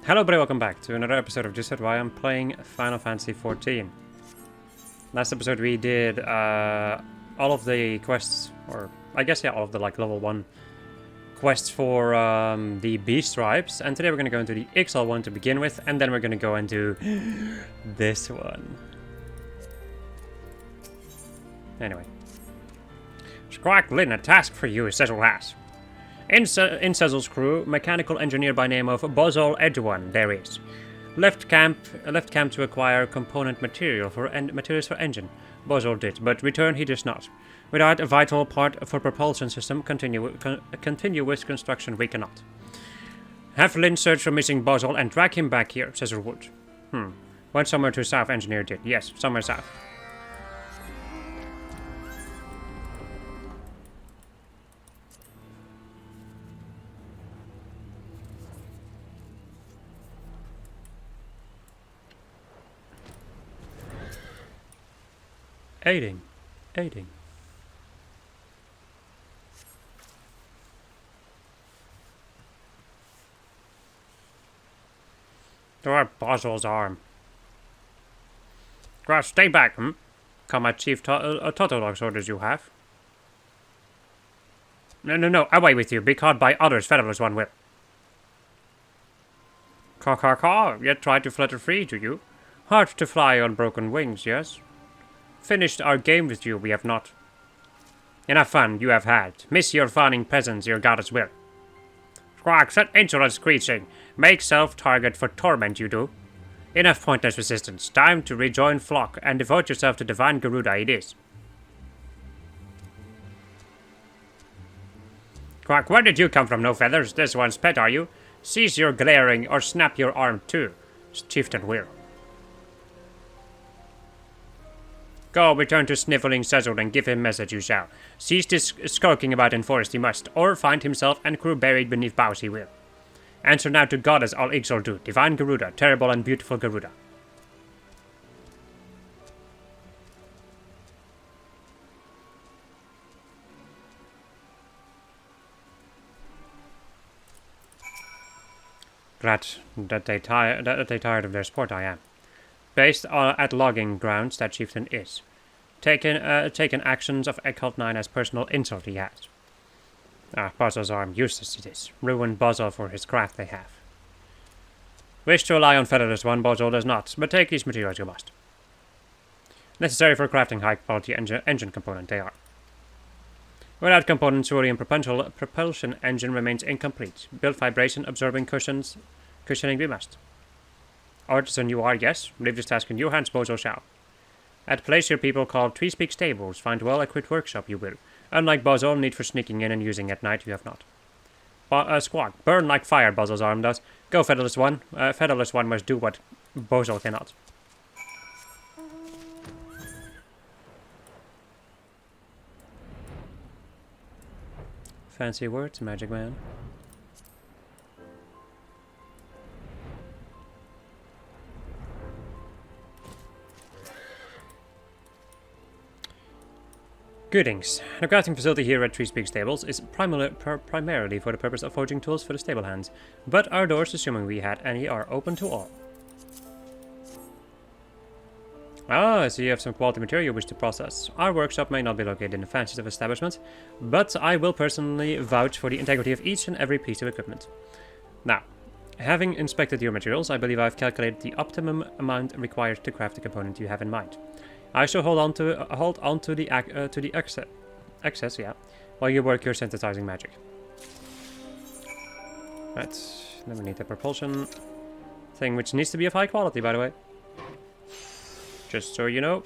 Hello everybody, welcome back to another episode of Just Said Why I'm playing Final Fantasy XIV. Last episode we did all of the quests, or I guess yeah, all of the like level 1 quests for the Beast Tribes, and today we're going to go into the XL one to begin with, and then we're going to go into this one. Anyway. Squawk Lin, a task for you, Cecil has. In Cecil's crew, mechanical engineer by name of Bozol Edwan there is. Left camp to acquire component materials for engine. Bozol did, but return he does not. Without a vital part for propulsion system, continuous construction we cannot. Have Lin search for missing Bozol and drag him back here, Cecil would. Went somewhere to south, engineer did. Yes, somewhere south. Aiding. Or Bozol's arm. Grass, stay back, Combat Chief Totolog's orders you have. No, away with you. Be caught by others, Federalist one will. Caw, yet try to flutter free, do you? Hard to fly on broken wings, yes? Finished our game with you, we have not. Enough fun you have had. Miss your fawning presence, your goddess will. Squawk, set insolent screeching. Make self-target for torment, you do. Enough pointless resistance. Time to rejoin flock and devote yourself to divine Garuda it is. Squawk, where did you come from, no feathers? This one's pet, are you? Cease your glaring or snap your arm too, Chieftain will. Go, return to sniffling Cecil and give him message you shall. Cease this skulking about in forest he must, or find himself and crew buried beneath boughs he will. Answer now to God as all Ixol do, divine Garuda, terrible and beautiful Garuda. Glad that they tired of their sport I am. Based at logging grounds that chieftain is. Taken actions of ffXIV as personal insult he has. Bozol's arm, useless it is. Ruined Bozol for his craft they have. Wish to rely on Federalist one, Bozol does not, but take these materials you must. Necessary for crafting high-quality engine component they are. Without components, Cerulean propulsion engine remains incomplete. Build vibration absorbing cushioning we must. Artisan you are, yes. Leave this task in your hands, Bozol shall. At place your people called Treespeak Stables, find well-equipped workshop you will. Unlike Bozol, need for sneaking in and using at night you have not. Squawk, burn like fire, Bozol's arm does. Go, Federalist one. Federalist one must do what Bozol cannot. Fancy words, Magic Man. Greetings. The crafting facility here at Treespeak Stables is primarily for the purpose of forging tools for the stable hands, but our doors, assuming we had any, are open to all. I see you have some quality material you wish to process. Our workshop may not be located in the fanciest of establishments, but I will personally vouch for the integrity of each and every piece of equipment. Now, having inspected your materials, I believe I have calculated the optimum amount required to craft the component you have in mind. I shall hold on to the excess, while you work your synthesizing magic. Right, then we need the propulsion thing, which needs to be of high quality, by the way. Just so you know.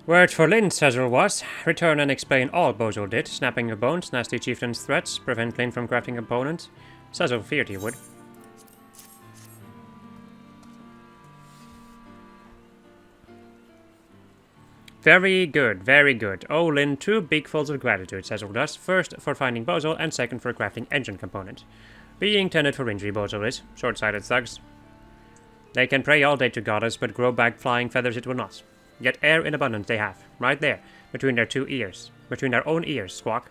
Word for Lin, Cecil was. Return and explain all Bozol did. Snapping of bones, nasty chieftain's threats, prevent Lin from crafting components. Cecil feared he would. Very good, very good. Oh, Lynn, 2 beakfuls of gratitude, Cecil does. First, for finding Bozo, and second, for crafting engine components. Being tended for injury, Bozo is. Short-sighted thugs. They can pray all day to goddess, but grow back flying feathers it will not. Yet air in abundance they have, right there, between their 2 ears. Between their own ears, Squawk.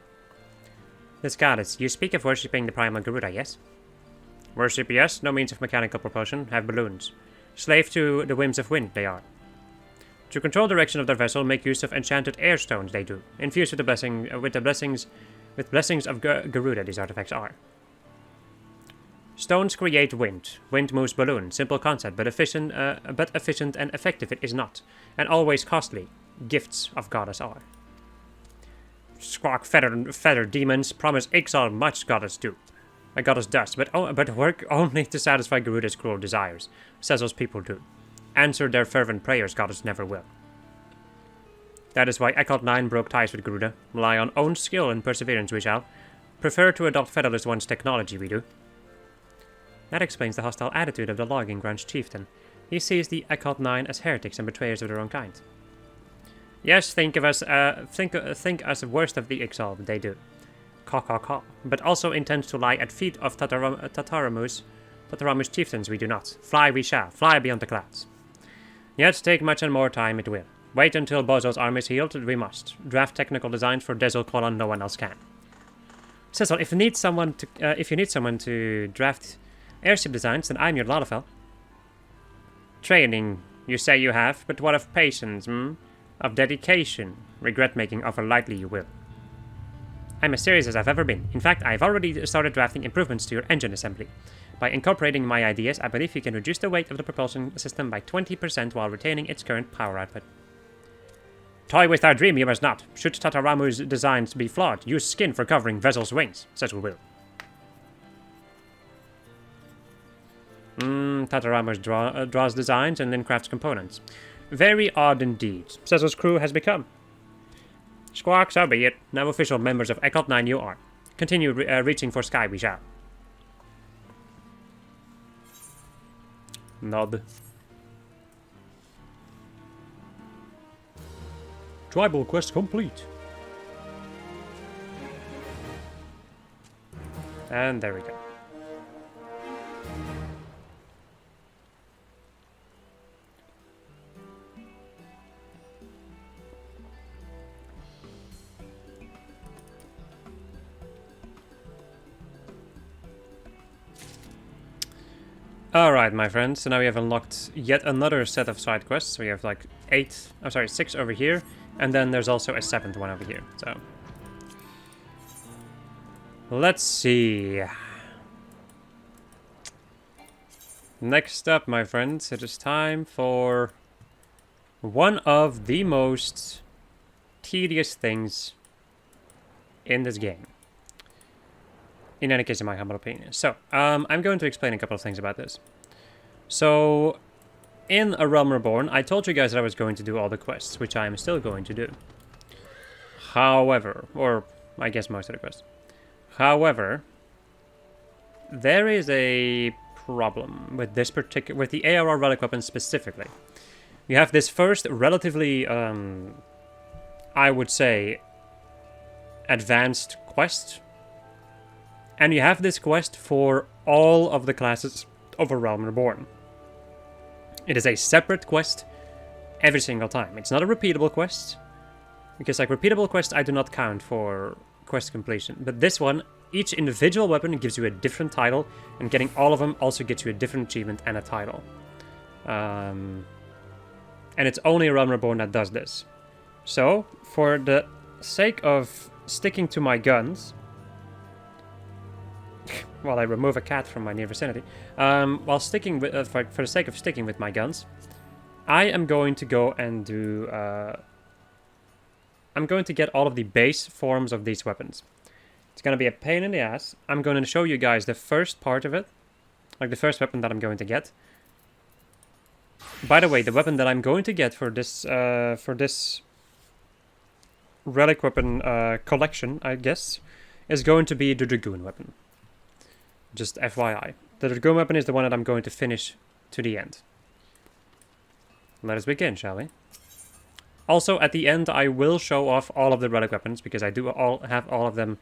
This goddess, you speak of worshipping the primal Garuda, yes? Worship, yes, no means of mechanical propulsion, have balloons. Slave to the whims of wind, they are. To control direction of their vessel, make use of enchanted air stones, they do. Infused with the blessings of Garuda, these artifacts are. Stones create wind. Wind moves balloon. Simple concept, but efficient and effective it is not. And always costly. Gifts of goddess are. Squawk feather demons promise Ixal much goddess do. A goddess does, but work only to satisfy Garuda's cruel desires. Cecil's people do. Answer their fervent prayers, goddess never will. That is why ffXIV broke ties with Garuda. Rely on own skill and perseverance we shall. Prefer to adopt Featherless One's technology we do. That explains the hostile attitude of the Logging Grounds chieftain. He sees the ffXIV as heretics and betrayers of their own kind. Yes, think us worst of the Ixal, they do. Caw. But also intends to lie at feet of Tataramu's chieftains we do not. Fly we shall, fly beyond the clouds. Yet take much and more time it will. Wait until Bozo's arm is healed, we must. Draft technical designs for Desil: no one else can. Cecil, if you need someone to draft airship designs, then I'm your Lalafell. Training, you say you have, but what of patience, Of dedication. Regret making offer lightly you will. I'm as serious as I've ever been. In fact, I've already started drafting improvements to your engine assembly. By incorporating my ideas, I believe you can reduce the weight of the propulsion system by 20% while retaining its current power output. Toy with our dream you must not. Should Tataramu's designs be flawed, use skin for covering vessel's wings. Cecil will. Tataramu's draws designs and then crafts components. Very odd indeed. Cecil's crew has become. Squawk, so be it. Now official members of ffXIV you are. Continue reaching for sky we shall. Nod. Tribal quest complete. And there we go. Alright, my friends, so now we have unlocked yet another set of side quests. We have like 6 over here, and then there's also a 7th one over here, so. Let's see. Next up, my friends, it is time for one of the most tedious things in this game. In any case, in my humble opinion. So, I'm going to explain a couple of things about this. So, in A Realm Reborn, I told you guys that I was going to do all the quests, which I am still going to do. However, or I guess most of the quests. However, there is a problem with this with the ARR relic weapon specifically. You have this first relatively, I would say, advanced quest. And you have this quest for all of the classes of A Realm Reborn. It is a separate quest every single time. It's not a repeatable quest, because like repeatable quests I do not count for quest completion. But this one, each individual weapon gives you a different title, and getting all of them also gets you a different achievement and a title. And it's only A Realm Reborn that does this. So, for the sake of sticking to my guns, while I remove a cat from my near vicinity, while sticking with, for the sake of sticking with my guns, I am going to go and do, I'm going to get all of the base forms of these weapons. It's going to be a pain in the ass. I'm going to show you guys the first part of it, like the first weapon that I'm going to get. By the way, the weapon that I'm going to get for this relic weapon collection, I guess, is going to be the Dragoon weapon. Just FYI. The Dragoon weapon is the one that I'm going to finish to the end. Let us begin, shall we? Also, at the end, I will show off all of the relic weapons, because I do have all of them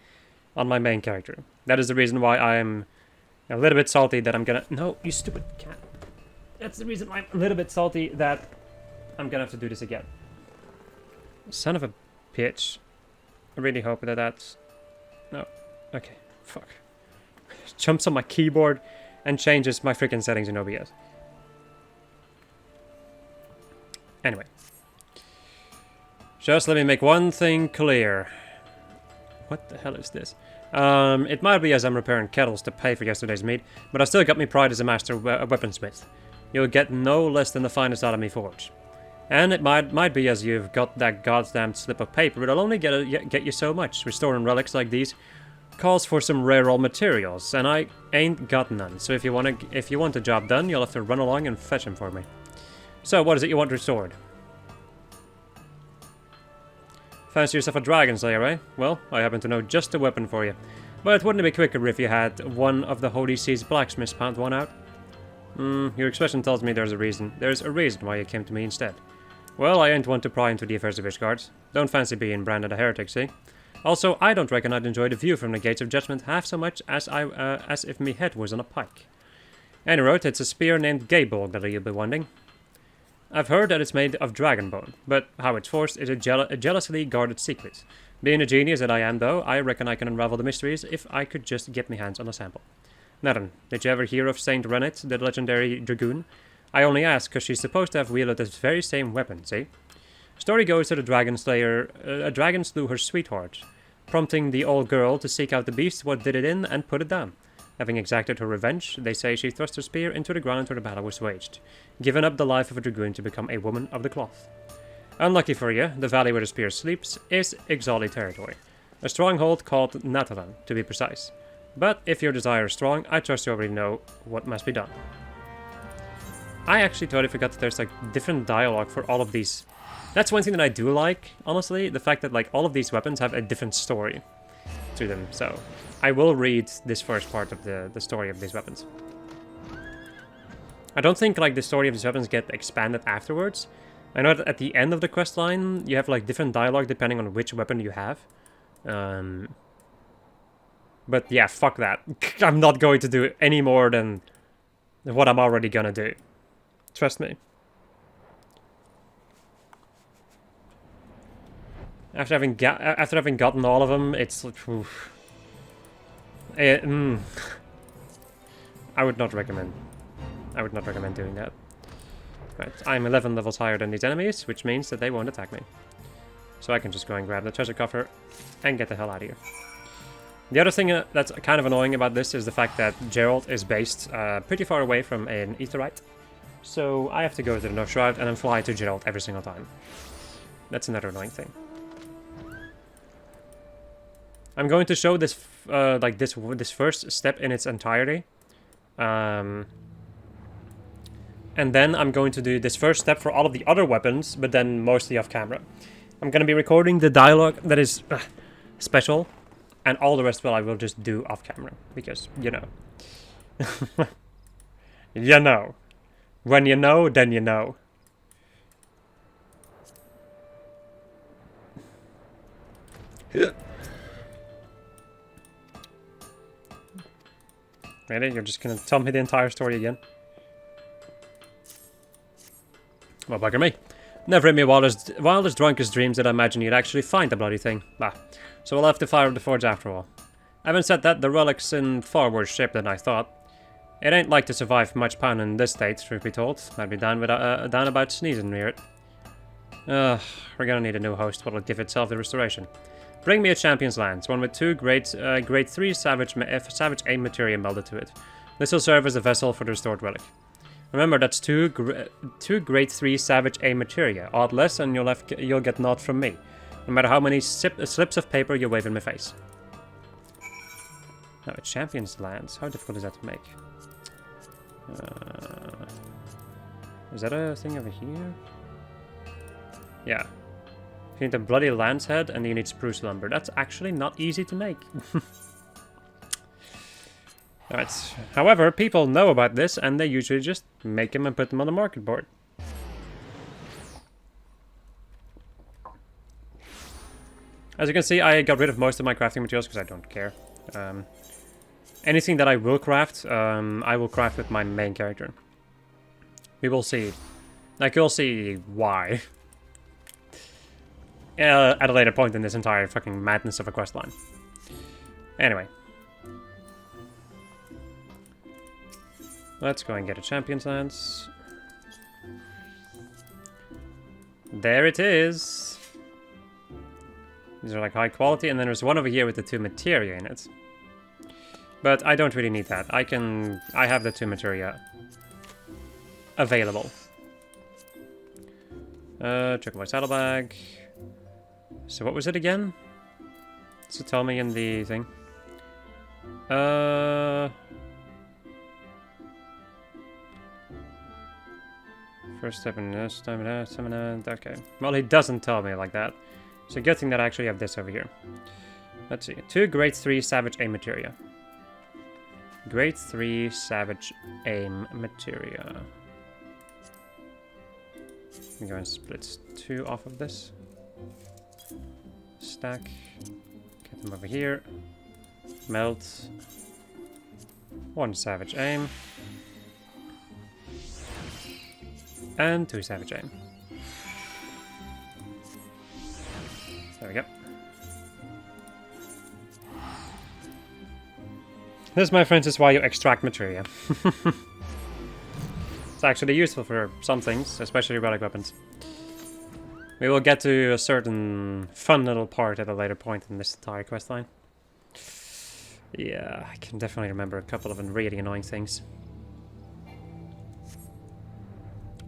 on my main character. That is the reason why I am a little bit salty that I'm gonna... No, you stupid cat. That's the reason why I'm a little bit salty that I'm gonna have to do this again. Son of a bitch. I really hope that that's... No. Okay. Fuck. Jumps on my keyboard and changes my freaking settings in OBS. Anyway. Just let me make one thing clear. What the hell is this? It might be as I'm repairing kettles to pay for yesterday's meat, but I still got me pride as a master weaponsmith. You'll get no less than the finest out of me forge. And it might be as you've got that goddamn slip of paper, but it'll only get you so much. Restoring relics like these calls for some rare old materials, and I ain't got none. So if you want the job done, you'll have to run along and fetch them for me. So what is it you want restored? Fancy yourself a dragon slayer, eh? Well, I happen to know just the weapon for you. But wouldn't it be quicker if you had one of the Holy Sea's blacksmiths pound one out? Your expression tells me there's a reason. There's a reason why you came to me instead. Well, I ain't one to pry into the affairs of Ishgard. Don't fancy being branded a heretic, see? Also, I don't reckon I'd enjoy the view from the Gates of Judgment half so much as if me head was on a pike. Anyway, it's a spear named Gaybolg that you'll be wanting. I've heard that it's made of dragon bone, but how it's forged is a jealously guarded secret. Being a genius that I am, though, I reckon I can unravel the mysteries if I could just get my hands on a sample. Now then, did you ever hear of Saint Rennet, the legendary dragoon? I only ask because she's supposed to have wielded this very same weapon, see? Story goes that a dragon slew her sweetheart, prompting the old girl to seek out the beast what did it in and put it down. Having exacted her revenge, they say she thrust her spear into the ground where the battle was waged, giving up the life of a dragoon to become a woman of the cloth. Unlucky for you, the valley where the spear sleeps is Ixali territory, a stronghold called Natalan, to be precise. But if your desire is strong, I trust you already know what must be done. I actually totally forgot that there's like different dialogue for all of these. That's one thing that I do like, honestly, the fact that like all of these weapons have a different story to them, so I will read this first part of the story of these weapons. I don't think like the story of these weapons get expanded afterwards. I know that at the end of the quest line you have like different dialogue depending on which weapon you have. But yeah, fuck that. I'm not going to do any more than what I'm already gonna do. Trust me. After having gotten all of them, it's like, I would not recommend. I would not recommend doing that. Right, I'm 11 levels higher than these enemies, which means that they won't attack me. So I can just go and grab the treasure coffer and get the hell out of here. The other thing that's kind of annoying about this is the fact that Geralt is based pretty far away from an Aetheryte. So I have to go to the North Shroud and then fly to Geralt every single time. That's another annoying thing. I'm going to show this this first step in its entirety. And then I'm going to do this first step for all of the other weapons, but then mostly off camera. I'm going to be recording the dialogue that is special, and all the rest I will just do off camera, because, you know. You know. When you know, then you know. Really? You're just gonna tell me the entire story again? Well, bugger me. Never in my wildest drunkest dreams did I imagine you'd actually find the bloody thing. Bah. So we'll have to fire up the forge after all. Having said that, the relic's in far worse shape than I thought. It ain't like to survive much pounding in this state, truth be told. I'd be down about sneezing near it. We're gonna need a new host what'll give itself the restoration. Bring me a champion's lance, one with two grade 3 savage aim materia melded to it. This will serve as a vessel for the restored relic. Remember, that's two grade 3 savage aim materia. Odd less, and you'll get naught from me. No matter how many slips of paper you wave in my face. Now, a champion's lance. How difficult is that to make? Is that a thing over here? Yeah. You need a bloody lance head, and you need spruce lumber. That's actually not easy to make. Alright. However, people know about this, and they usually just make them and put them on the market board. As you can see, I got rid of most of my crafting materials because I don't care. Anything that I will craft, I will craft with my main character. We will see. Like, you'll see why. At a later point in this entire fucking madness of a questline. Anyway. Let's go and get a Champion's Lance. There it is. These are like high quality, and then there's one over here with the 2 materia in it. But I don't really need that. I have the 2 materia available. Check my saddlebag. So what was it again? So tell me in the thing. First step in this, stamina, okay. Well, he doesn't tell me like that. So good thing that I actually have this over here. Let's see. 2 grade 3 savage aim materia. Grade 3 savage aim materia. I'm going to split 2 off of this. Stack. Get them over here. Melt. 1 savage aim. And 2 savage aim. There we go. This, my friends, is why you extract materia. It's actually useful for some things, especially relic weapons. We will get to a certain fun little part at a later point in this entire questline. Yeah, I can definitely remember a couple of really annoying things.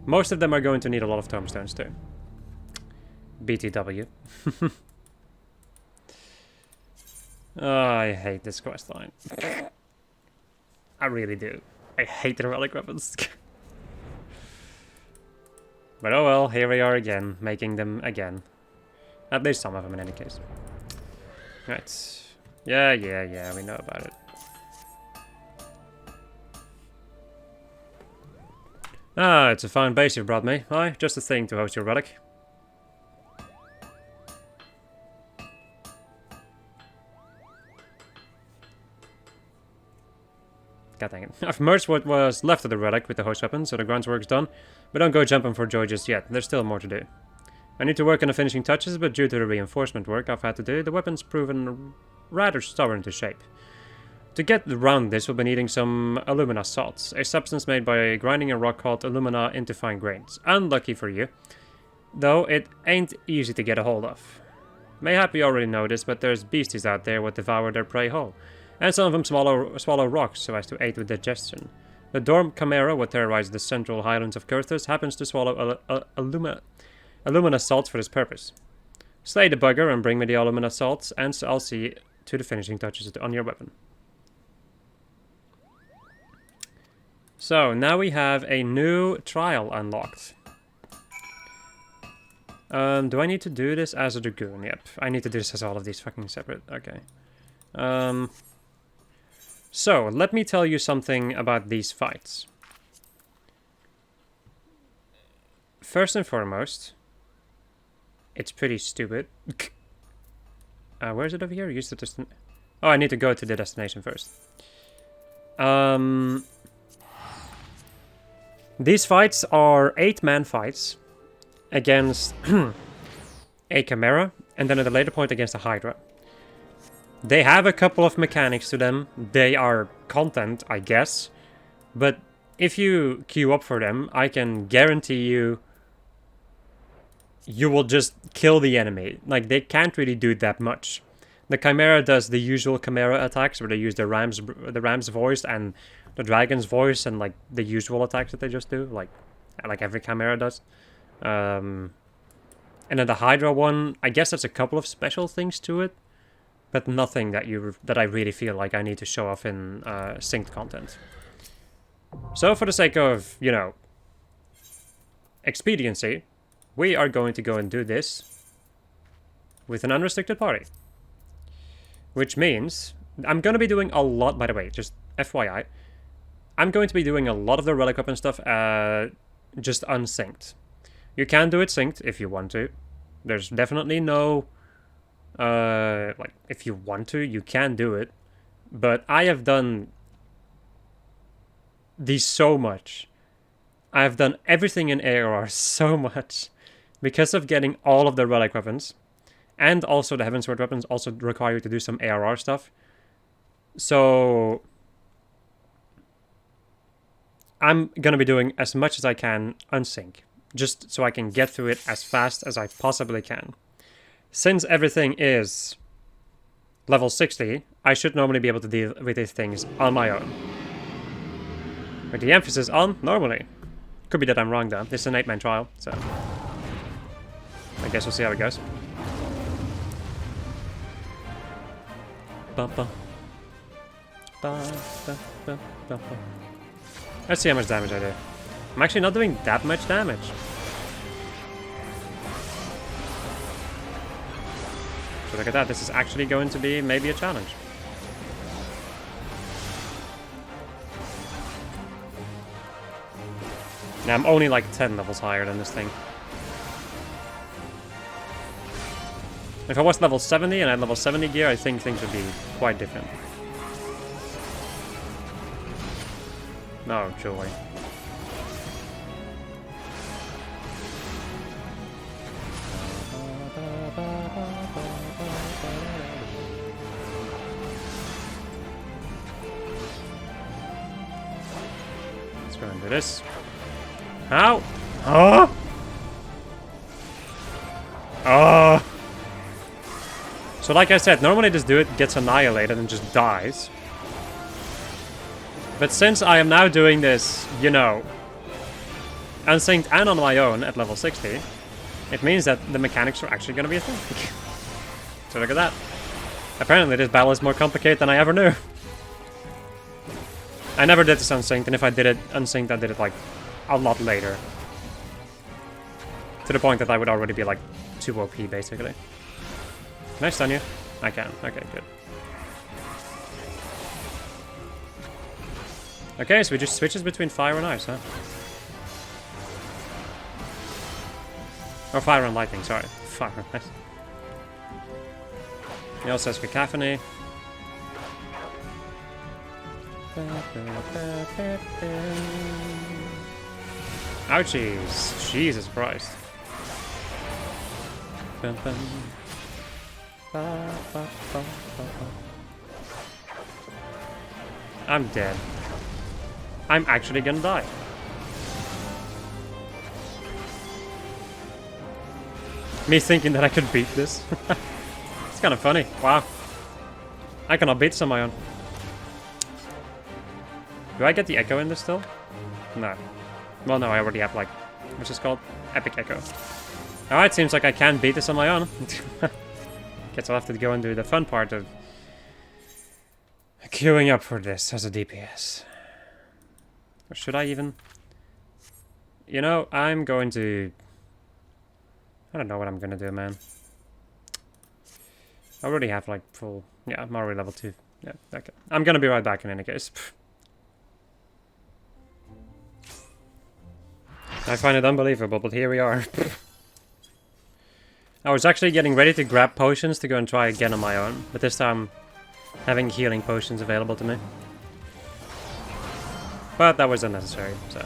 Most of them are going to need a lot of tombstones too. BTW. Oh, I hate this questline. I really do. I hate the relic weapons. But oh well, here we are again, making them again. At least some of them in any case. Right. Yeah, we know about it. Ah, it's a fine base you've brought me. Aye, just a thing to host your relic. God dang it. I've merged what was left of the relic with the host weapon, so the groundwork's done. But don't go jumping for joy just yet. There's still more to do. I need to work on the finishing touches, but due to the reinforcement work I've had to do, the weapon's proven rather stubborn to shape. To get around this, we'll be needing some alumina salts, a substance made by grinding a rock called alumina into fine grains. Unlucky for you, though it ain't easy to get a hold of. Mayhap you already know this, but there's beasties out there what devour their prey whole, and some of them swallow rocks so as to aid with digestion. The Dorm Chimera, what terrorizes the central highlands of Kurthus, happens to swallow alumina salts for this purpose. Slay the bugger and bring me the alumina salts, and I'll see to the finishing touches on your weapon. So, now we have a new trial unlocked. Do I need to do this as a Dragoon? Yep, I need to do this as all of these fucking separate. Okay. So, let me tell you something about these fights. First and foremost, it's pretty stupid. Where is it over here? Use the destination. Oh, I need to go to the destination first. These fights are 8-man fights against a Chimera, and then at a later point against a Hydra. They have a couple of mechanics to them. They are content, I guess. But if you queue up for them, I can guarantee you will just kill the enemy. Like, they can't really do that much. The Chimera does the usual Chimera attacks where they use the ram's voice and the dragon's voice and like the usual attacks that they just do, like every Chimera does. And then the Hydra one, I guess there's a couple of special things to it, but nothing that I really feel like I need to show off in synced content. So for the sake of, you know, expediency, we are going to go and do this with an unrestricted party. Which means I'm going to be doing a lot, by the way, just FYI. I'm going to be doing a lot of the relic weapon stuff just unsynced. You can do it synced if you want to. There's definitely no Like, if you want to, you can do it. But I have done these so much. I have done everything in AOR so much. Because of getting all of the relic weapons. And also the Heavensward weapons also require you to do some ARR stuff. So I'm gonna be doing as much as I can unsync. Just so I can get through it as fast as I possibly can. Since everything is level 60, I should normally be able to deal with these things on my own. With the emphasis on normally. Could be that I'm wrong though. This is an 8-man trial, so I guess we'll see how it goes. Let's see how much damage I do. I'm actually not doing that much damage. So look at that, this is actually going to be maybe a challenge. Now I'm only like 10 levels higher than this thing. If I was level 70 and I had level 70 gear, I think things would be quite different. No joy. Let's go and do this. Ow! Oh! Oh! So like I said, normally this dude gets annihilated and just dies. But since I am now doing this, you know, unsynced and on my own at level 60, it means that the mechanics are actually going to be a thing. So look at that. Apparently this battle is more complicated than I ever knew. I never did this unsynced, and if I did it unsynced, I did it like a lot later. To the point that I would already be like 2 OP basically. Can I stun you? I can. Okay, good. Okay, so we just switches between fire and ice, huh? Or fire and lightning, sorry. Fire and ice. He also has cacophony. Ouchies! Jesus Christ. I'm dead. I'm actually gonna die. Me thinking that I could beat this. It's kind of funny. Wow. I cannot beat this on my own. Do I get the echo in this still? No. Well, no, I already have, like, what's this called? Epic Echo. Alright, seems like I can beat this on my own. Guess I'll have to go and do the fun part of queuing up for this as a DPS. Or should I even? You know, I'm going to... I don't know what I'm gonna do, man. I already have, like, full... Yeah, I'm already level 2. Yeah, okay. I'm gonna be right back in any case. I find it unbelievable, but here we are. I was actually getting ready to grab potions to go and try again on my own, but this time having healing potions available to me. But that was unnecessary, so...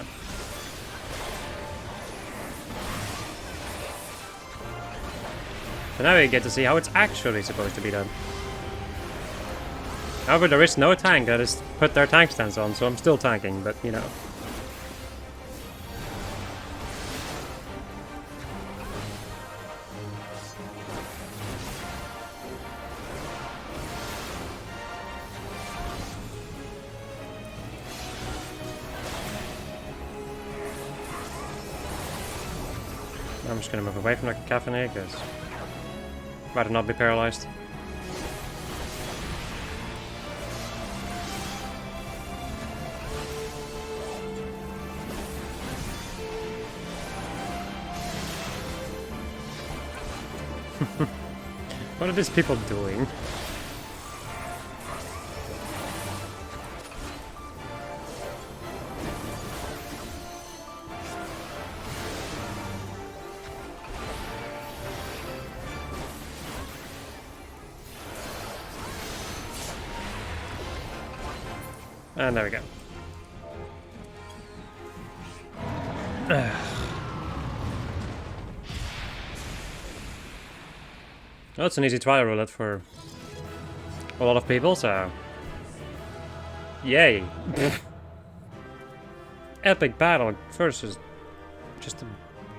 So now we get to see how it's actually supposed to be done. However, there is no tank that has put their tank stance on, so I'm still tanking, but you know. I'm just gonna move away from the cacophony because I'd rather not be paralyzed. What are these people doing? And there we go. Well, it's an easy trial roulette for a lot of people, so... Yay! Epic battle versus just a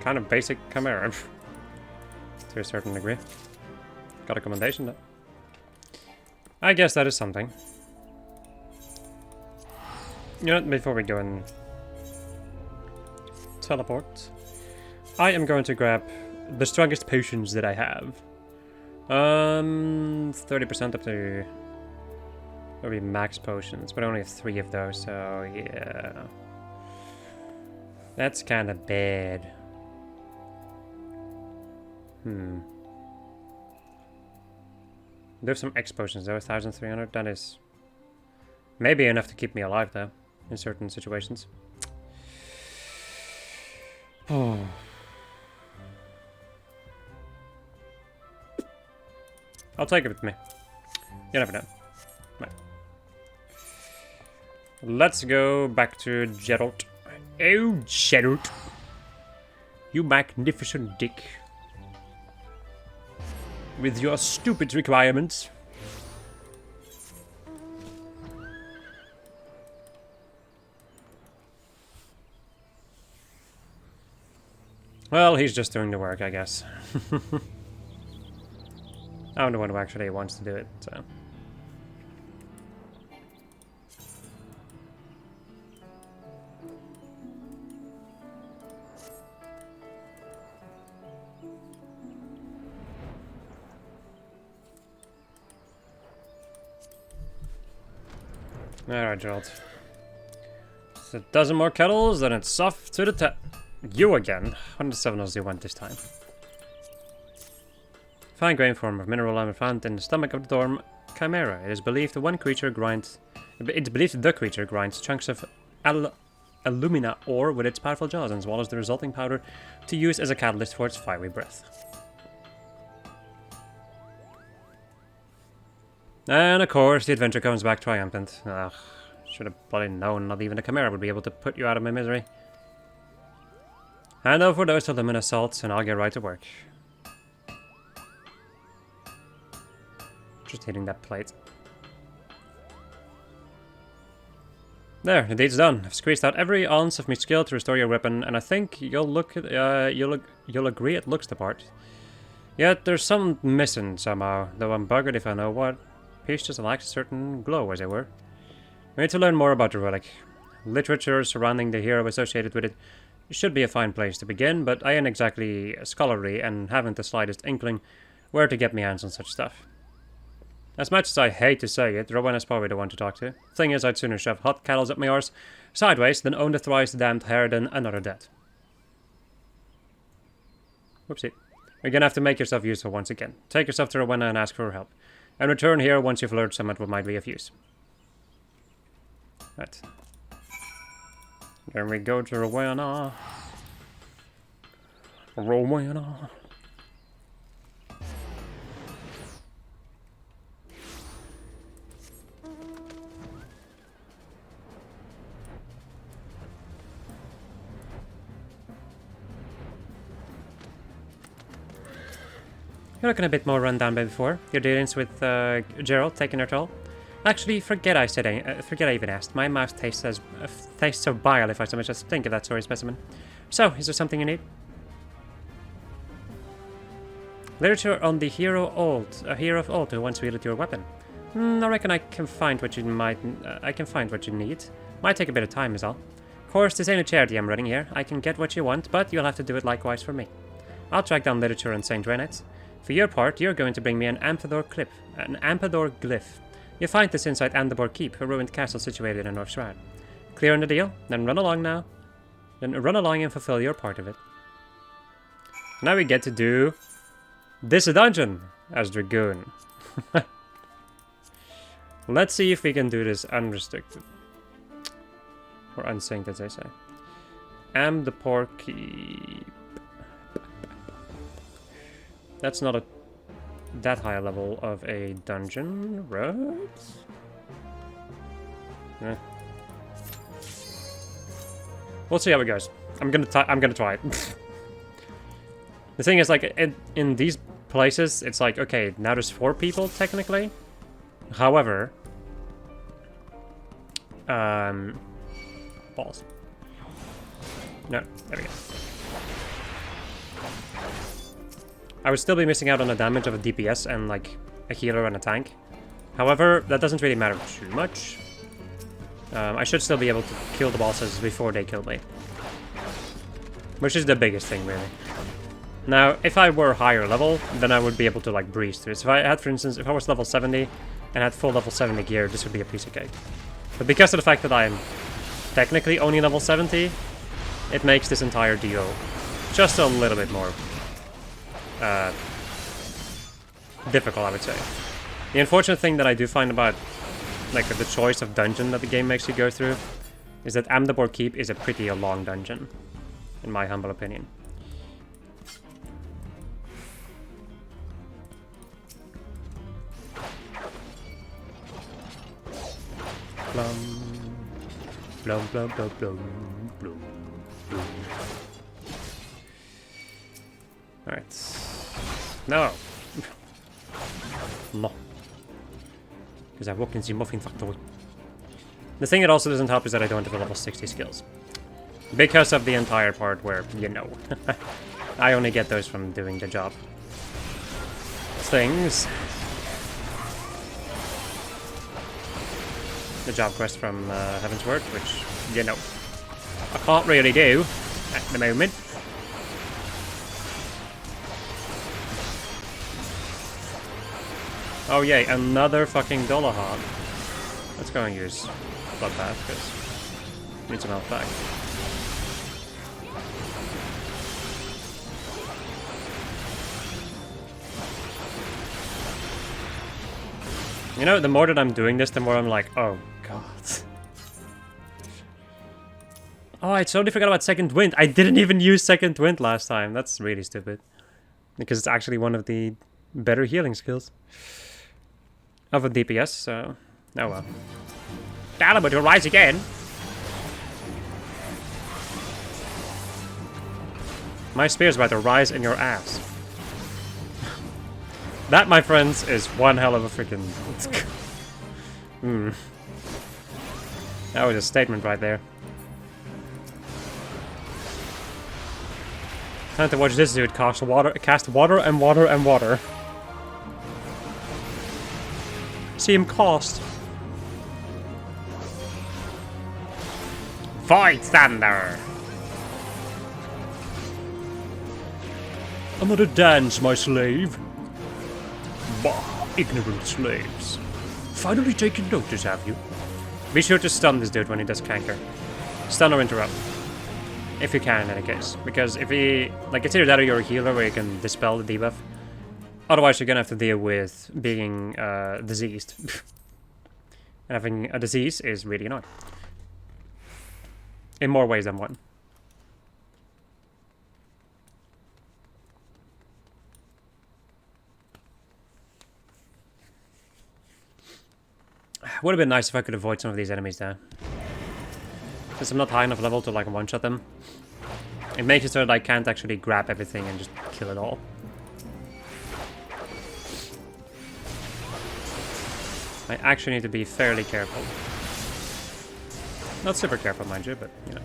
kind of basic chimera. To a certain degree. Got a commendation though. I guess that is something. You know what, before we go and teleport, I am going to grab the strongest potions that I have. 30% up to maybe max potions, but I only have 3 of those, so yeah. That's kind of bad. There's some X potions though, 1,300. That is maybe enough to keep me alive though, in certain situations. Oh. I'll take it with me. You never know. Right. Let's go back to Geralt. Oh, Geralt. You magnificent dick. With your stupid requirements. Well, he's just doing the work, I guess. I'm the one who actually wants to do it, so... Alright, Geralt. So a dozen more kettles, then it's off to the tap. You again. 107 as you went this time. Fine grain form of mineral lime found in the stomach of the Dorm Chimera. It is believed the creature grinds chunks of alumina ore with its powerful jaws and swallows the resulting powder to use as a catalyst for its fiery breath. And of course, the adventure comes back triumphant. Ugh, should have bloody known not even a chimera would be able to put you out of my misery. Hand over those alumina salts and I'll get right to work. Just hitting that plate. There, the deed's done. I've squeezed out every ounce of my skill to restore your weapon, and I think you'll agree it looks the part. Yet there's something missing somehow, though I'm buggered if I know what. Piece just lacks a certain glow, as it were. We need to learn more about the relic. Literature surrounding the hero associated with it should be a fine place to begin, but I ain't exactly scholarly and haven't the slightest inkling where to get my hands on such stuff. As much as I hate to say it, Rowena's probably the one to talk to. Thing is, I'd sooner shove hot kettles up my arse sideways than own the thrice damned harridan another debt. Whoopsie. You're gonna have to make yourself useful once again. Take yourself to Rowena and ask for her help. And return here once you've learned somewhat what might be of use. Right. There we go to Rowena. Rowena. You're looking a bit more run down than before. Your dealings with Geralt taking their toll. Actually, forget I even asked. My mouth tastes so vile if I so much as think of that sorry specimen. So, is there something you need? Literature on the hero of old who once wielded your weapon. I reckon I can find what you need. Might take a bit of time, is all. Of course, this ain't a charity I'm running here. I can get what you want, but you'll have to do it likewise for me. I'll track down literature on St. Renate's. For your part, you're going to bring me an Amphathor glyph. You'll find this inside Andabor Keep, a ruined castle situated in North Shroud. Clear on the deal? Then run along now. Then run along and fulfill your part of it. Now we get to do this dungeon as Dragoon. Let's see if we can do this unrestricted. Or unsynced, as they say. Andabor Keep. That's not that high a level of a dungeon, right? We'll see how it goes. I'm gonna try it. The thing is, like, in these places, it's like, okay, now there's 4 people, technically. However... balls. No, there we go. I would still be missing out on the damage of a DPS and, like, a healer and a tank. However, that doesn't really matter too much. I should still be able to kill the bosses before they kill me. Which is the biggest thing, really. Now, if I were higher level, then I would be able to, like, breeze through it. So if I had, for instance, if I was level 70 and had full level 70 gear, this would be a piece of cake. But because of the fact that I am technically only level 70, it makes this entire duo just a little bit more difficult, I would say. The unfortunate thing that I do find about, like, the choice of dungeon that the game makes you go through is that Amdapor Keep is a pretty long dungeon, in my humble opinion. Blum, blum, blum, blum, blum, blum, blum. Alright. No! No. Because I walk in the muffin factory. The thing that also doesn't help is that I don't have a level 60 skills. Because of the entire part where, you know, I only get those from doing the job. Things. The job quest from Heaven's Word, which, you know, I can't really do at the moment. Oh yay, another fucking Dollahan. Let's go and use Bloodbath, because I need some health back. You know, the more that I'm doing this, the more I'm like, oh god. Oh, I totally forgot about Second Wind. I didn't even use Second Wind last time. That's really stupid. Because it's actually one of the better healing skills of a DPS, so... oh well. Caliber to rise again! My spear's about to rise in your ass. That, my friends, is one hell of a freaking... That was a statement right there. Time to watch this dude cast water and water and water. See him cast. Fight Thunder! Another dance, my slave. Bah, ignorant slaves. Finally taken notice, have you? Be sure to stun this dude when he does canker. Stun or interrupt. If you can, in any case. Because if he... like, it's either that or you're a healer where you can dispel the debuff. Otherwise, you're gonna have to deal with being diseased. And having a disease is really annoying. In more ways than one. Would have been nice if I could avoid some of these enemies there. Since I'm not high enough level to, like, one-shot them. It makes it so that I can't actually grab everything and just kill it all. I actually need to be fairly careful. Not super careful, mind you, but, you know.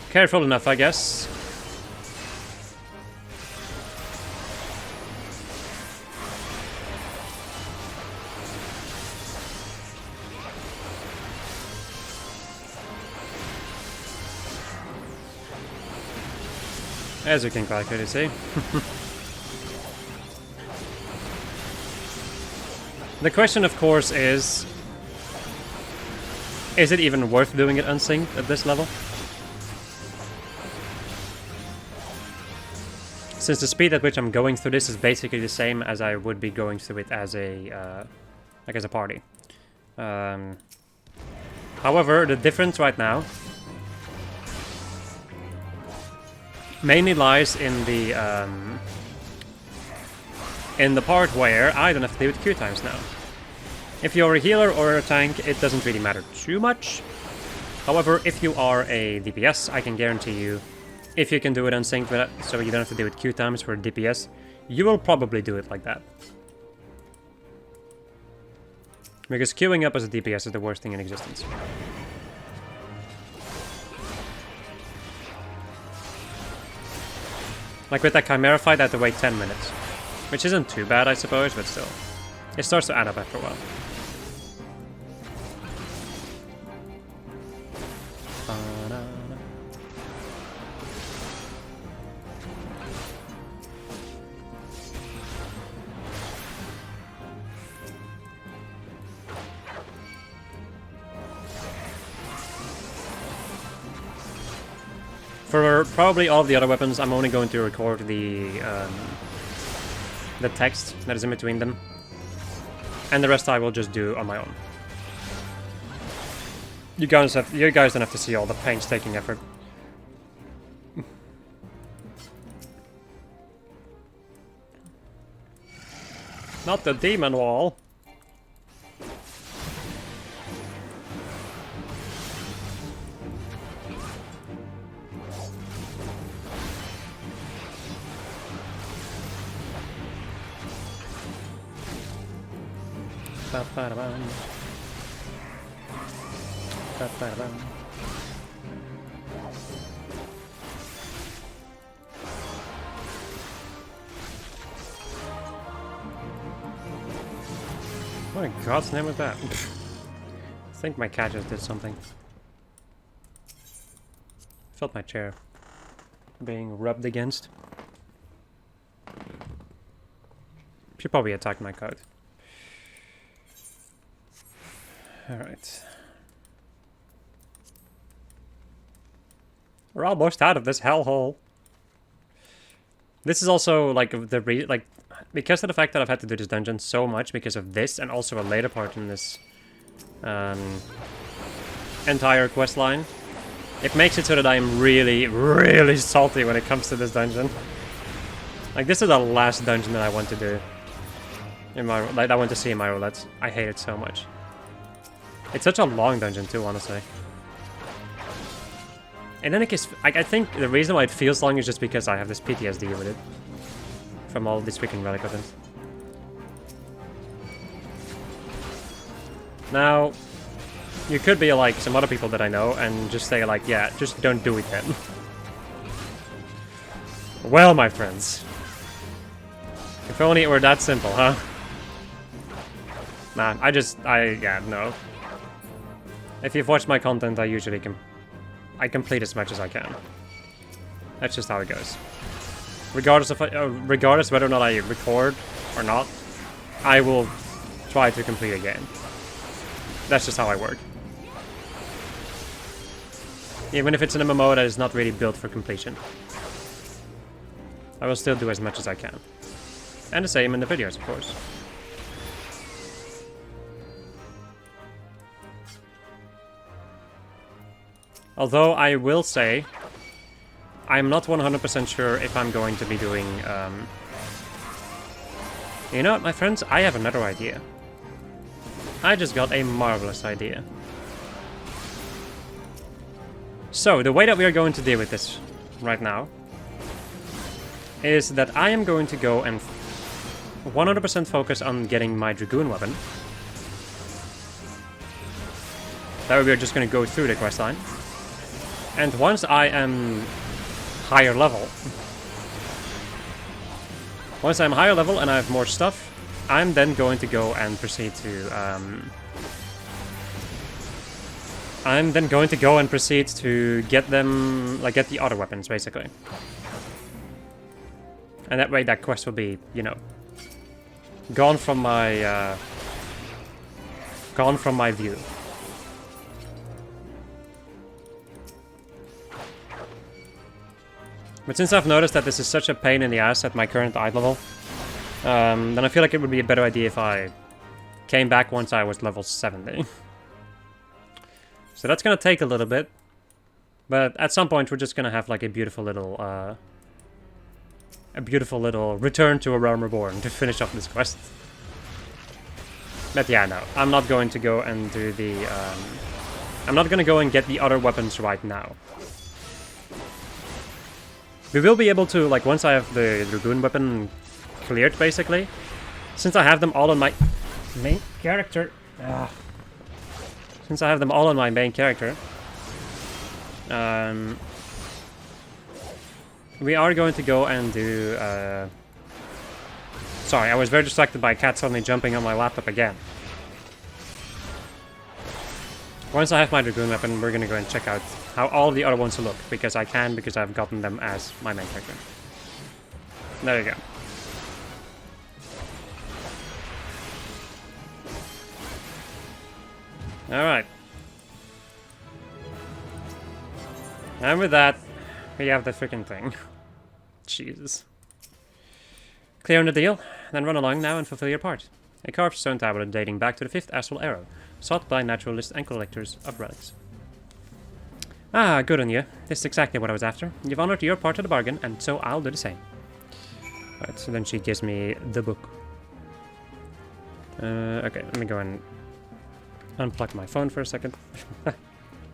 Careful enough, I guess. As you can quite clearly see. The question, of course, is it even worth doing it unsynced at this level? Since the speed at which I'm going through this is basically the same as I would be going through it as a, like as a party. However, the difference right now mainly lies in the part where I don't have to deal with Q times now. If you're a healer or a tank, it doesn't really matter too much. However, if you are a DPS, I can guarantee you, if you can do it unsynced with it, so you don't have to do it Q times for DPS, you will probably do it like that. Because queuing up as a DPS is the worst thing in existence. Like with that Chimera fight, I had to wait 10 minutes. Which isn't too bad, I suppose, but still. It starts to add up after a while. For probably all of the other weapons, I'm only going to record the text that is in between them. And the rest I will just do on my own. You guys don't have to see all the painstaking effort. Not the demon wall. What in God's name was that? I think my cat just did something. Felt my chair being rubbed against. She probably attacked my code. Alright. We're almost out of this hellhole. This is also like because of the fact that I've had to do this dungeon so much because of this and also a later part in this entire quest line. It makes it so that I'm really, really salty when it comes to this dungeon. Like this is the last dungeon that I want to do. I want to see in my roulettes. I hate it so much. It's such a long dungeon too, honestly. And then I think the reason why it feels long is just because I have this PTSD with it. From all these freaking relic weapons. Now, you could be like some other people that I know and just say like, yeah, just don't do it then. Well, my friends. If only it were that simple, huh? Nah, yeah, no. If you've watched my content, I usually I complete as much as I can. That's just how it goes. Regardless whether or not I record or not, I will try to complete a game. That's just how I work. Even if it's an MMO that is not really built for completion. I will still do as much as I can. And the same in the videos, of course. Although I will say, I'm not 100% sure if I'm going to be doing... You know what, my friends? I have another idea. I just got a marvelous idea. So, the way that we are going to deal with this right now is that I am going to go and 100% focus on getting my Dragoon weapon. That way we are just going to go through the questline. And once I am higher level, and I have more stuff, I'm then going to go and proceed to get them, like, get the other weapons, basically. And that way that quest will be, you know, gone from my view. But since I've noticed that this is such a pain in the ass at my current eye level, then I feel like it would be a better idea if I came back once I was level 70. So that's gonna take a little bit, but at some point we're just gonna have like a beautiful little return to a realm reborn to finish off this quest. But yeah, no, I'm not going to go and do the I'm not gonna go and get the other weapons right now. We will be able to, like, once I have the Dragoon weapon cleared, basically. Since I have them all on my main character. Since I have them all on my main character. We are going to go and do... Sorry, I was very distracted by a cat suddenly jumping on my laptop again. Once I have my Dragoon weapon, we're gonna go and check out how all the other ones look. Because I can, because I've gotten them as my main character. There you go. Alright. And with that, we have the freaking thing. Jesus. Clearing the deal, then run along now and fulfill your part. A carved stone tablet dating back to the 5th astral era, sought by naturalists and collectors of relics. Ah, good on you. This is exactly what I was after. You've honored your part of the bargain, and so I'll do the same. Right, so then she gives me the book. Okay, let me go and unplug my phone for a second.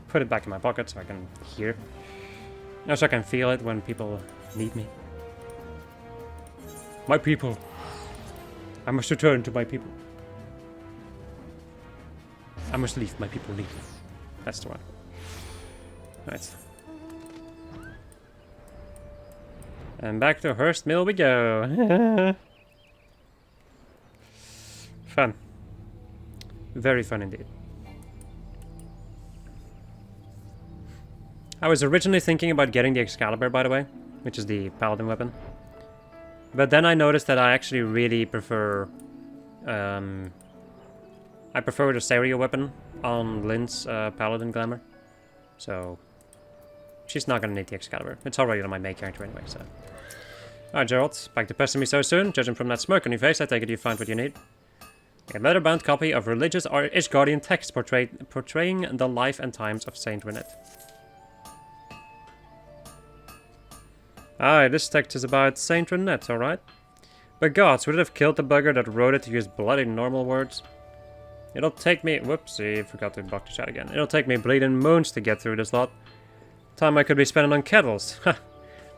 Put it back in my pocket so I can hear. So I can feel it when people need me. My people. I must return to my people. I must leave my people leave. That's the one. Right. And back to Hearst Mill we go. Fun. Very fun indeed. I was originally thinking about getting the Excalibur, by the way, which is the paladin weapon. But then I noticed that I actually really prefer... I prefer the stereo weapon on Lynn's paladin glamour. So... she's not gonna need the Excalibur. It's already on my main character anyway, so... Alright, Gerald. Back to pestering me so soon. Judging from that smirk on your face, I take it you find what you need. A leather-bound copy of religious Ishgardian text portraying the life and times of Saint Renette. Aye, this text is about Saint Renette, alright? But gods, would it have killed the bugger that wrote it to use bloody normal words? It'll take me... whoopsie, forgot to block the chat again. It'll take me bleeding moons to get through this lot. Time I could be spending on kettles.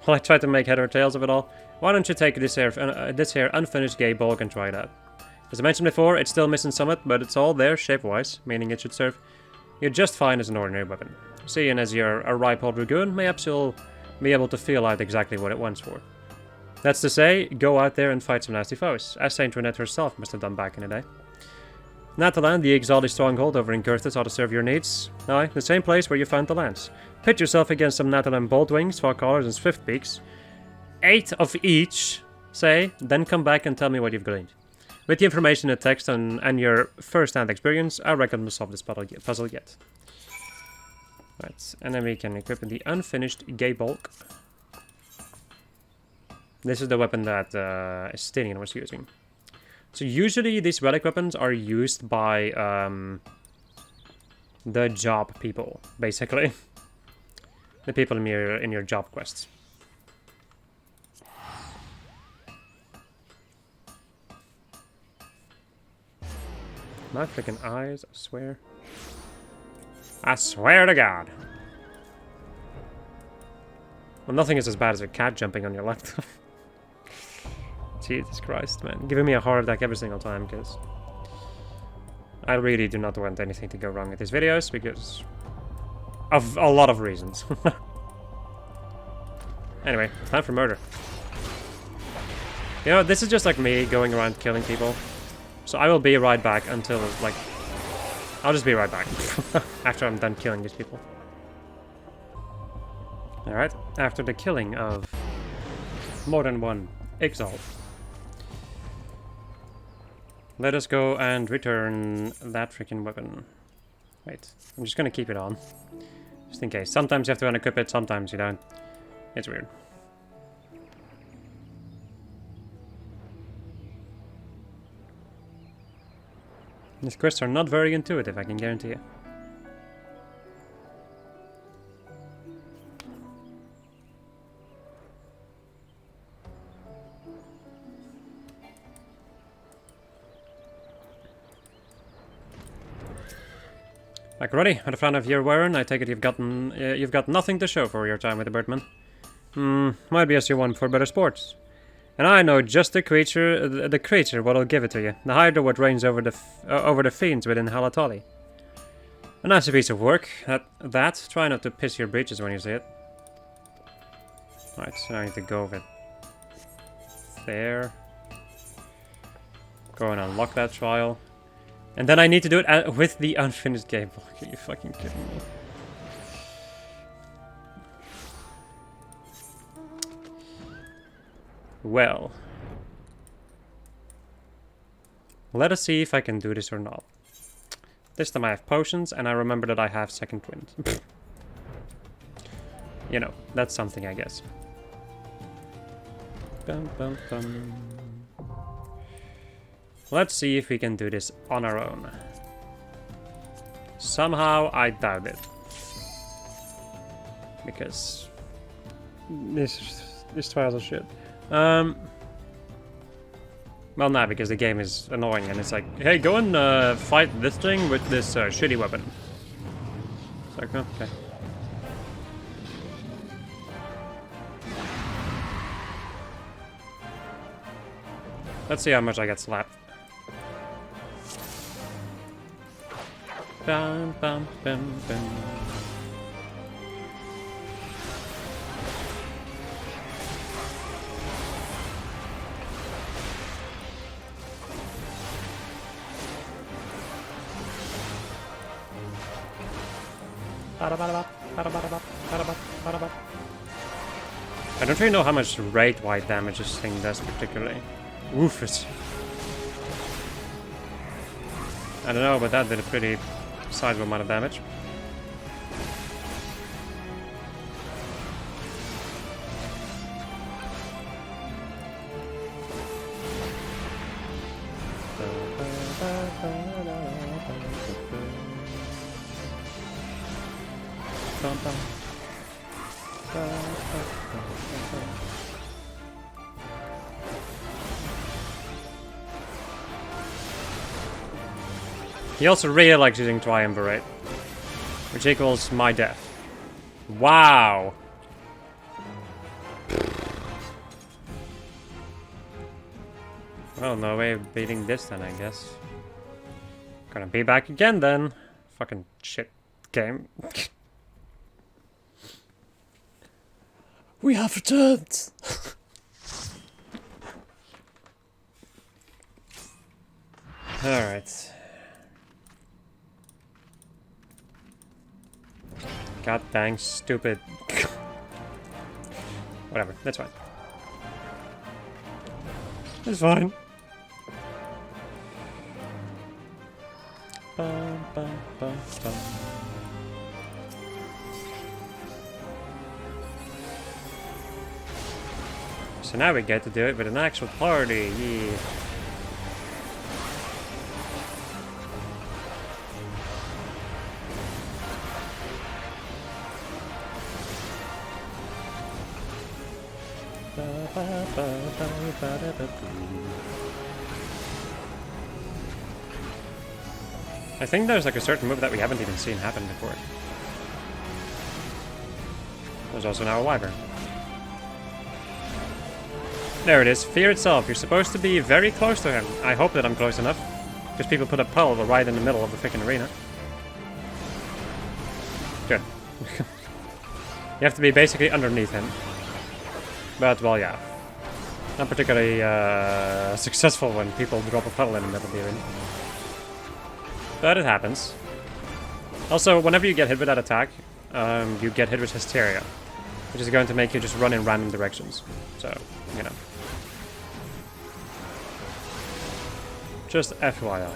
While I try to make head or tails of it all, why don't you take this here unfinished gay bulk and try it out? As I mentioned before, it's still missing summit, but it's all there shape-wise, meaning it should serve you just fine as an ordinary weapon. Seeing as you're a ripe-old Dragoon, mayhaps you'll be able to feel out exactly what it wants for. That's to say, go out there and fight some nasty foes, as Saint Renette herself must have done back in the day. Natalan, the exalted stronghold over in Girthus, ought to serve your needs. Aye, the same place where you found the lance. Pit yourself against some Natalan Boltwings, Farcallers, and Swiftbeaks. 8 of each, say, then come back and tell me what you've gleaned. With the information in the text and your first-hand experience, I reckon we'll solve this puzzle yet. Right, and then we can equip the unfinished gay bulk. This is the weapon that Estinian was using. So usually these relic weapons are used by the job people, basically. The people in your job quests. My freaking eyes, I swear. I swear to God. Well, nothing is as bad as a cat jumping on your laptop. Jesus Christ, man. Giving me a heart attack every single time, because I really do not want anything to go wrong with these videos, because of a lot of reasons. Anyway, time for murder. You know, this is just like me going around killing people. So I will be right back until, like... I'll just be right back after I'm done killing these people. Alright, after the killing of more than one Exalt, let us go and return that freaking weapon. Wait, I'm just gonna keep it on. Just in case. Sometimes you have to unequip it, sometimes you don't. It's weird. These quests are not very intuitive, I can guarantee you. Like, ready? At the front of your wearing, I take it you've got nothing to show for your time with the Birdman. Might be as you want for better sports. And I know just the creature what'll give it to you. The Hydra what reigns over the fiends within Halatali. A nice piece of work. Try not to piss your breeches when you see it. Right, so now I need to go over there. Go and unlock that trial. And then I need to do it with the unfinished game. Are you fucking kidding me? Well. Let us see if I can do this or not. This time I have potions, and I remember that I have second wind. You know, that's something, I guess. Bum, bum, bum. Let's see if we can do this on our own. Somehow, I doubt it. Because this trials are shit. Well, nah, because the game is annoying and it's like, hey, go and fight this thing with this shitty weapon. It's like, oh, okay. Let's see how much I get slapped. Bum, bum, bum, bum. I don't really know how much rate-wide damage this thing does particularly. Woofus. I don't know, but that did a pretty sizable amount of damage. He also really likes using Triumvirate, which equals my death. Wow! Well, no way of beating this then, I guess. Gonna be back again then. Fucking shit game. We have returned! Alright. God dang stupid. Whatever, that's fine. It's fine. Bum, bum, bum, bum. So now we get to do it with an actual party, yeah. I think there's like a certain move that we haven't even seen happen before. There's also now a wyvern. There it is, Fear itself. You're supposed to be very close to him. I hope that I'm close enough. Because people put a puddle right in the middle of the freaking arena. Good. You have to be basically underneath him. But, well, yeah. Not particularly successful when people drop a puddle in the middle of the arena. But it happens. Also, whenever you get hit with that attack, you get hit with Hysteria. Which is going to make you just run in random directions. So, you know. Just FYI.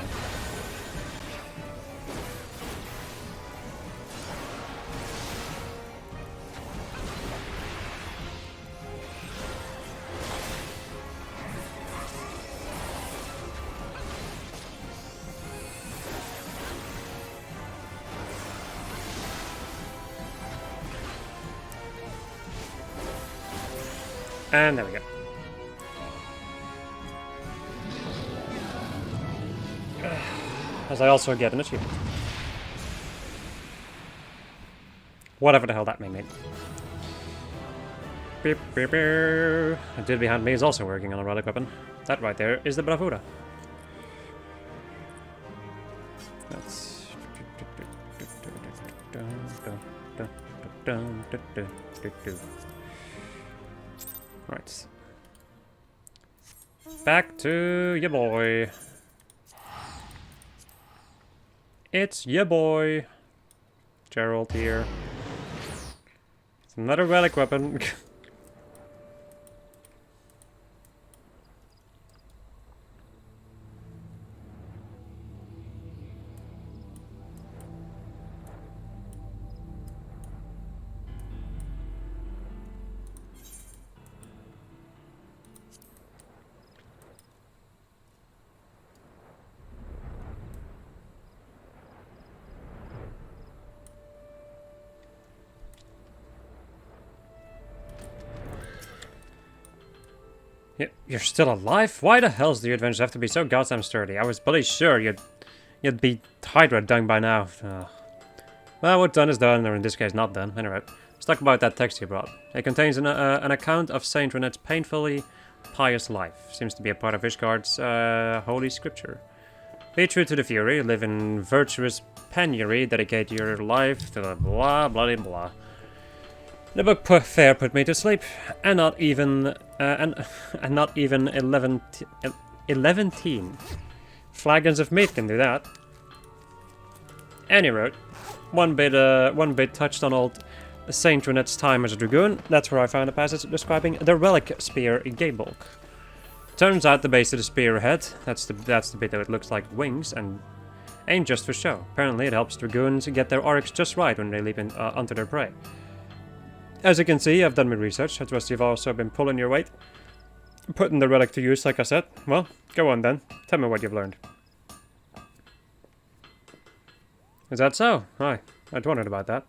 And there we go. As I also get an achievement. Whatever the hell that may mean. Beep, beep, beep. The dude behind me is also working on a relic weapon. That right there is the Bravura. That's... Right. Back to ya boy. It's ya boy. Gerald here. It's another relic weapon. You're still alive? Why the hell does the adventures have to be so goddamn sturdy? I was bloody sure you'd be Hydra done by now. Well, what's done is done, or in this case not done. Anyway, let's talk about that text you brought. It contains an account of Saint Renette's painfully pious life. Seems to be a part of Ishgard's holy scripture. Be true to the Fury, live in virtuous penury, dedicate your life to the blah bloody blah. The book fair put me to sleep, and not even and not even 11 flagons of meat can do that. Any road, one bit touched on old Saint Renette's time as a dragoon. That's where I found a passage describing the relic spear Gabolk. Turns out the base of the spearhead, that's the bit that it looks like wings, and ain't just for show. Apparently, it helps dragoons get their arcs just right when they leap onto their prey. As you can see, I've done my research. I trust you've also been pulling your weight. Putting the relic to use, like I said. Well, go on then. Tell me what you've learned. Is that so? Aye, I'd wondered about that.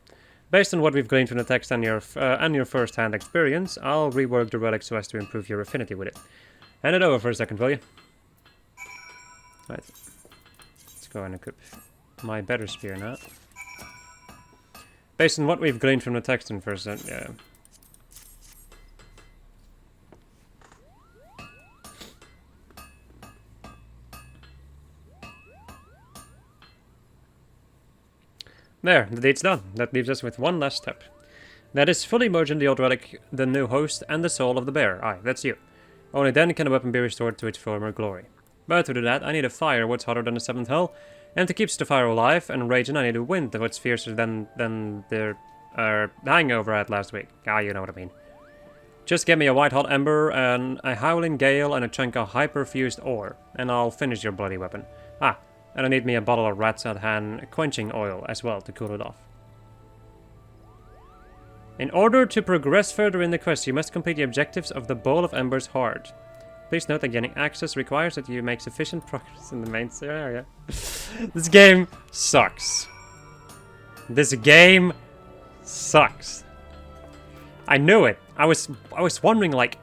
Based on what we've gleaned from the text and your first-hand experience, I'll rework the relic so as to improve your affinity with it. Hand it over for a second, will you? Right. Let's go and equip my better spear now. Based on what we've gleaned from the text and first, yeah. There, the deed's done. That leaves us with one last step. That is fully merging the old relic, the new host, and the soul of the bearer. Aye, that's you. Only then can the weapon be restored to its former glory. But to do that, I need a fire what's hotter than the seventh hell. And to keep the fire alive and raging, I need a wind what's fiercer than the hangover I had last week. Ah, you know what I mean. Just get me a white-hot ember, and a howling gale, and a chunk of hyper-fused ore, and I'll finish your bloody weapon. Ah, and I need me a bottle of Rat's Hand quenching oil as well to cool it off. In order to progress further in the quest, you must complete the objectives of the Bowl of Ember's Hoard. Please note that getting access requires that you make sufficient progress in the main area. This game sucks. This game sucks. I knew it. I was wondering, like,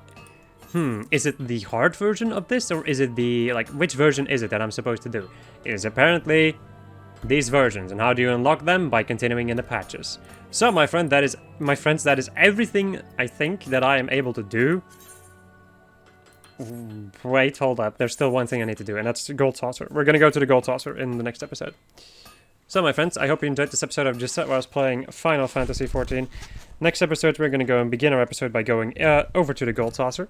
is it the hard version of this, or is it the, like, which version is it that I'm supposed to do? It is apparently these versions, and how do you unlock them? By continuing in the patches. So, my friends, that is everything I think that I am able to do. Wait, hold up. There's still one thing I need to do, and that's the Gold Saucer. We're gonna go to the Gold Saucer in the next episode. So, my friends, I hope you enjoyed this episode of Just Set where I was playing Final Fantasy XIV. Next episode, we're gonna go and begin our episode by going over to the Gold Saucer.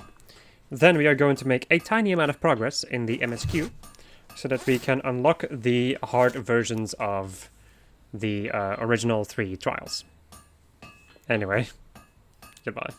Then we are going to make a tiny amount of progress in the MSQ, so that we can unlock the hard versions of the original 3 trials. Anyway, goodbye.